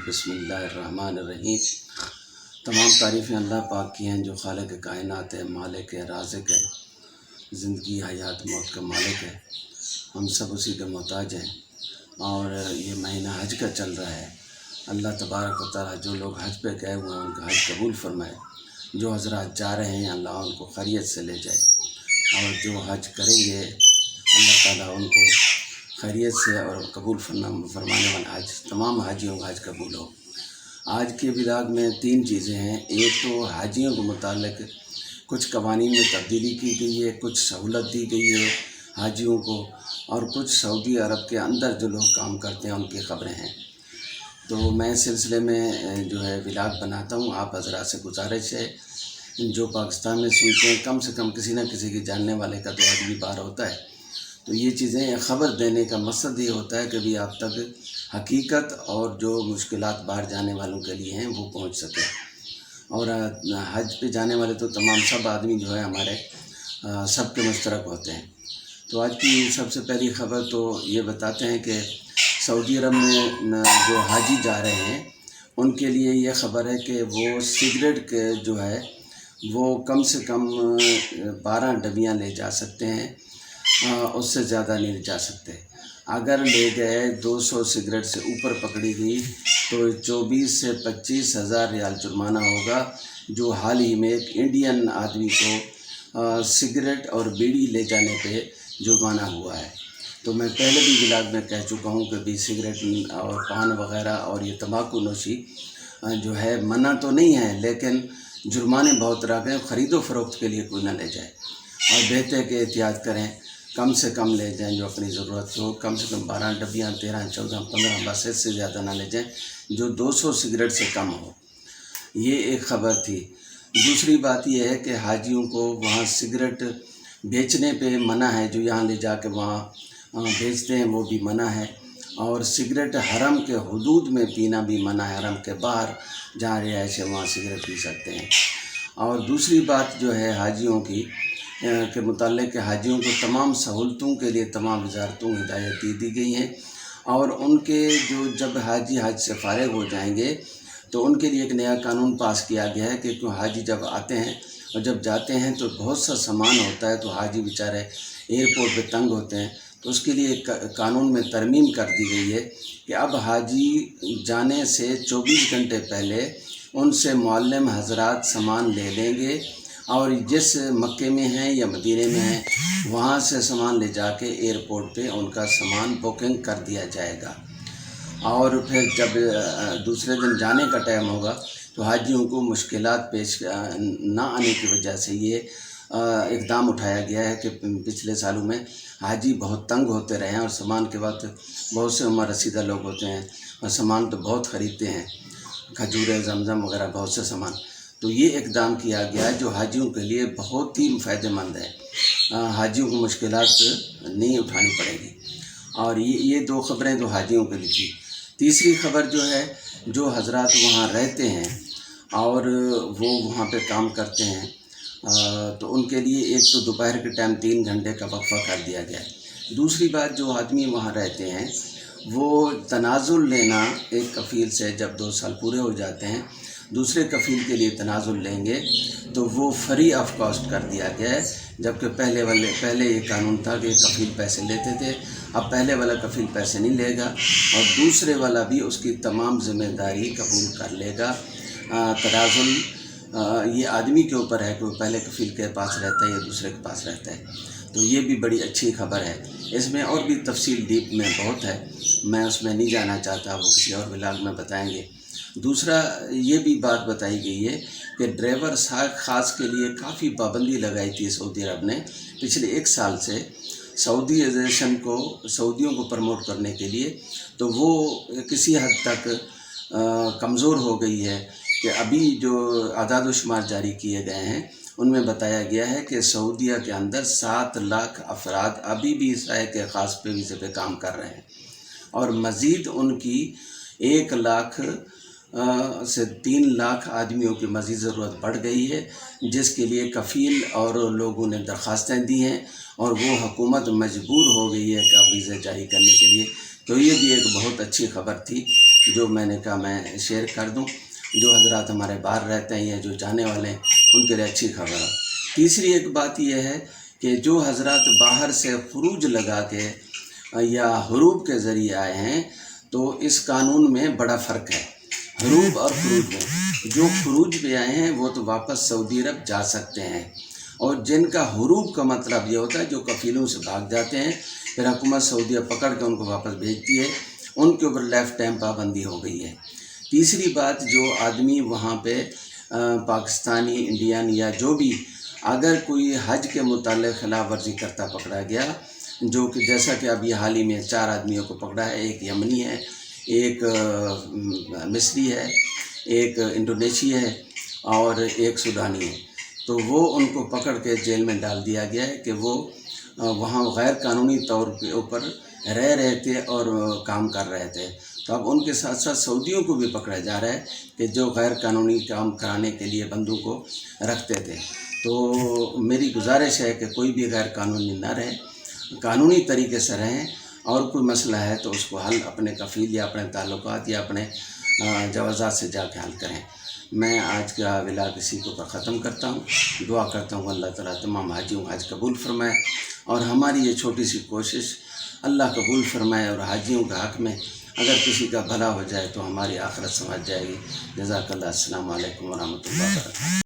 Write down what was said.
بسم اللہ الرحمن الرحیم۔ تمام تعریفیں اللہ پاک کی ہیں جو خالق کائنات ہے، مالک ہے، رازق ہے، زندگی حیات موت کا مالک ہے۔ ہم سب اسی کے محتاج ہیں، اور یہ مہینہ حج کا چل رہا ہے۔ اللہ تبارک و تعالیٰ جو لوگ حج پہ گئے ہوئے ہیں ان کا حج قبول فرمائے، جو حضرات جا رہے ہیں اللہ ان کو خیریت سے لے جائے، اور جو حج کریں گے اللہ تعالیٰ ان کو خیریت سے اور قبول فرمانے والا حج، تمام حاجیوں کا حج قبول ہو۔ آج کے ولاگ میں 3 چیزیں ہیں۔ ایک تو حاجیوں کے متعلق کچھ قوانین میں تبدیلی کی گئی ہے، کچھ سہولت دی گئی ہے حاجیوں کو، اور کچھ سعودی عرب کے اندر جو لوگ کام کرتے ہیں ان کی خبریں ہیں۔ تو میں اس سلسلے میں جو ہے ولاگ بناتا ہوں۔ آپ حضرات سے گزارش ہے جو پاکستان میں سنتے ہیں، کم سے کم کسی نہ کسی کے جاننے والے کا تو آدمی بار ہوتا ہے، تو یہ چیزیں خبر دینے کا مقصد یہ ہوتا ہے کہ بھی آپ تک حقیقت اور جو مشکلات باہر جانے والوں کے لیے ہیں وہ پہنچ سکے۔ اور حج پہ جانے والے تو تمام سب آدمی جو ہے ہمارے سب کے مشترک ہوتے ہیں۔ تو آج کی سب سے پہلی خبر تو یہ بتاتے ہیں کہ سعودی عرب میں جو حاجی جا رہے ہیں ان کے لیے یہ خبر ہے کہ وہ سگریٹ کے جو ہے وہ کم سے کم 12 ڈبیاں لے جا سکتے ہیں، اس سے زیادہ نہیں جا سکتے۔ اگر لے گئے 200 سگریٹ سے اوپر پکڑی گئی تو 24 سے 25 ہزار ریال جرمانہ ہوگا، جو حال ہی میں ایک انڈین آدمی کو سگریٹ اور بیڑی لے جانے پہ جرمانہ ہوا ہے۔ تو میں پہلے بھی ولاگ میں کہہ چکا ہوں کہ بھی سگریٹ اور پان وغیرہ اور یہ تمباکو نوشی جو ہے منع تو نہیں ہے، لیکن جرمانے بہت طرح کے، خرید و فروخت کے لیے کوئی نہ لے جائے، اور بہتر کہ احتیاط کریں، کم سے کم لے جائیں جو اپنی ضرورت ہو، کم سے کم 12 ڈبیاں، 13، 14، 15 بس اس سے زیادہ نہ لے جائیں جو 200 سگریٹ سے کم ہو۔ یہ ایک خبر تھی۔ دوسری بات یہ ہے کہ حاجیوں کو وہاں سگریٹ بیچنے پہ منع ہے، جو یہاں لے جا کے وہاں بیچتے ہیں وہ بھی منع ہے، اور سگریٹ حرم کے حدود میں پینا بھی منع ہے، حرم کے باہر جہاں رہائش ہے وہاں سگریٹ پی سکتے ہیں۔ اور دوسری بات جو ہے حاجیوں کی کے متعلق کہ حاجیوں کو تمام سہولتوں کے لیے تمام وزارتوں ہدایت دی گئی ہیں، اور ان کے جو جب حاجی حج سے فارغ ہو جائیں گے تو ان کے لیے ایک نیا قانون پاس کیا گیا ہے کہ حاجی جب آتے ہیں اور جب جاتے ہیں تو بہت سا سامان ہوتا ہے، تو حاجی بیچارے ایئرپورٹ پہ تنگ ہوتے ہیں، تو اس کے لیے ایک قانون میں ترمیم کر دی گئی ہے کہ اب حاجی جانے سے 24 گھنٹے پہلے ان سے معلم حضرات سامان لے لیں گے، اور جس مکے میں ہیں یا مدینے میں ہیں وہاں سے سامان لے جا کے ایئرپورٹ پہ ان کا سامان بکنگ کر دیا جائے گا، اور پھر جب دوسرے دن جانے کا ٹائم ہوگا تو حاجیوں کو مشکلات پیش نہ آنے کی وجہ سے یہ اقدام اٹھایا گیا ہے کہ پچھلے سالوں میں حاجی بہت تنگ ہوتے رہے ہیں، اور سامان کے وقت بہت سے عمر رسیدہ لوگ ہوتے ہیں اور سامان تو بہت خریدتے ہیں، کھجوریں، زمزم وغیرہ بہت سے سامان، تو یہ اقدام کیا گیا ہے جو حاجیوں کے لیے بہت ہی فائدہ مند ہے۔ حاجیوں کو مشکلات نہیں اٹھانی پڑے گی۔ اور یہ 2 خبریں تو حاجیوں کے لیے تھی۔ تیسری خبر جو ہے جو حضرات وہاں رہتے ہیں اور وہ وہاں پہ کام کرتے ہیں، تو ان کے لیے ایک تو دوپہر کے ٹائم 3 گھنٹے کا وقفہ کر دیا گیا ہے۔ دوسری بات جو آدمی وہاں رہتے ہیں وہ تنازل لینا ایک کفیل سے جب 2 سال پورے ہو جاتے ہیں دوسرے کفیل کے لیے تنازل لیں گے تو وہ فری آف کاسٹ کر دیا گیا ہے، جبکہ پہلے یہ قانون تھا کہ کفیل پیسے لیتے تھے، اب پہلے والا کفیل پیسے نہیں لے گا، اور دوسرے والا بھی اس کی تمام ذمہ داری قبول کر لے گا۔ تنازل یہ آدمی کے اوپر ہے کہ وہ پہلے کفیل کے پاس رہتا ہے یا دوسرے کے پاس رہتا ہے، تو یہ بھی بڑی اچھی خبر ہے۔ اس میں اور بھی تفصیل ڈیپ میں بہت ہے، میں اس میں نہیں جانا چاہتا، وہ کسی اور ولاگ میں بتائیں گے۔ دوسرا یہ بھی بات بتائی گئی ہے کہ ڈرائیور خاص کے لیے کافی پابندی لگائی تھی سعودی عرب نے پچھلے 1 سال سے سعودیزیشن کو، سعودیوں کو پروموٹ کرنے کے لیے، تو وہ کسی حد تک کمزور ہو گئی ہے کہ ابھی جو اعداد و شمار جاری کیے گئے ہیں ان میں بتایا گیا ہے کہ سعودیہ کے اندر 7 لاکھ افراد ابھی بھی سائے کے خاص پہ ویزے پہ کام کر رہے ہیں، اور مزید ان کی 1 لاکھ سے 3 لاکھ آدمیوں کی مزید ضرورت بڑھ گئی ہے، جس کے لیے کفیل اور لوگوں نے درخواستیں دی ہیں، اور وہ حکومت مجبور ہو گئی ہے کہ ویزے جاری کرنے کے لیے۔ تو یہ بھی ایک بہت اچھی خبر تھی جو میں نے کہا میں شیئر کر دوں، جو حضرات ہمارے باہر رہتے ہیں یا جو جانے والے ہیں ان کے لیے اچھی خبر ہے۔ تیسری ایک بات یہ ہے کہ جو حضرات باہر سے خروج لگا کے یا حروب کے ذریعے آئے ہیں تو اس قانون میں بڑا فرق ہے حروب اور خروج میں۔ جو خروج پہ آئے ہیں وہ تو واپس سعودی عرب جا سکتے ہیں، اور جن کا حروب کا مطلب یہ ہوتا ہے جو کفیلوں سے بھاگ جاتے ہیں پھر حکومت سعودیہ پکڑ کے ان کو واپس بھیجتی ہے، ان کے اوپر لائف ٹائم پابندی ہو گئی ہے۔ تیسری بات، جو آدمی وہاں پہ پاکستانی، انڈین یا جو بھی، اگر کوئی حج کے متعلق خلاف ورزی کرتا پکڑا گیا، جو کہ جیسا کہ اب یہ حال ہی میں 4 آدمیوں کو پکڑا ہے، ایک یمنی ہے، ایک مصری ہے، ایک انڈونیشی ہے اور ایک سوڈانی ہے، تو وہ ان کو پکڑ کے جیل میں ڈال دیا گیا ہے کہ وہ وہاں غیر قانونی طور کے اوپر رہ رہے تھے اور کام کر رہے تھے۔ تو اب ان کے ساتھ ساتھ سعودیوں کو بھی پکڑا جا رہا ہے کہ جو غیر قانونی کام کرانے کے لیے بندوں کو رکھتے تھے۔ تو میری گزارش ہے کہ کوئی بھی غیر قانونی نہ رہے، قانونی طریقے سے رہیں، اور کوئی مسئلہ ہے تو اس کو حل اپنے کفیل یا اپنے تعلقات یا اپنے جوازات سے جا کے حل کریں۔ میں آج کا ولاگ اسی کے اوپر ختم کرتا ہوں۔ دعا کرتا ہوں اللہ تعالیٰ تمام حاجیوں کا حج قبول فرمائے، اور ہماری یہ چھوٹی سی کوشش اللہ قبول فرمائے، اور حاجیوں کے حق میں اگر کسی کا بھلا ہو جائے تو ہماری آخرت سمجھ جائے گی۔ جزاک اللہ۔ السلام علیکم ورحمۃ اللہ وبرکاتہ۔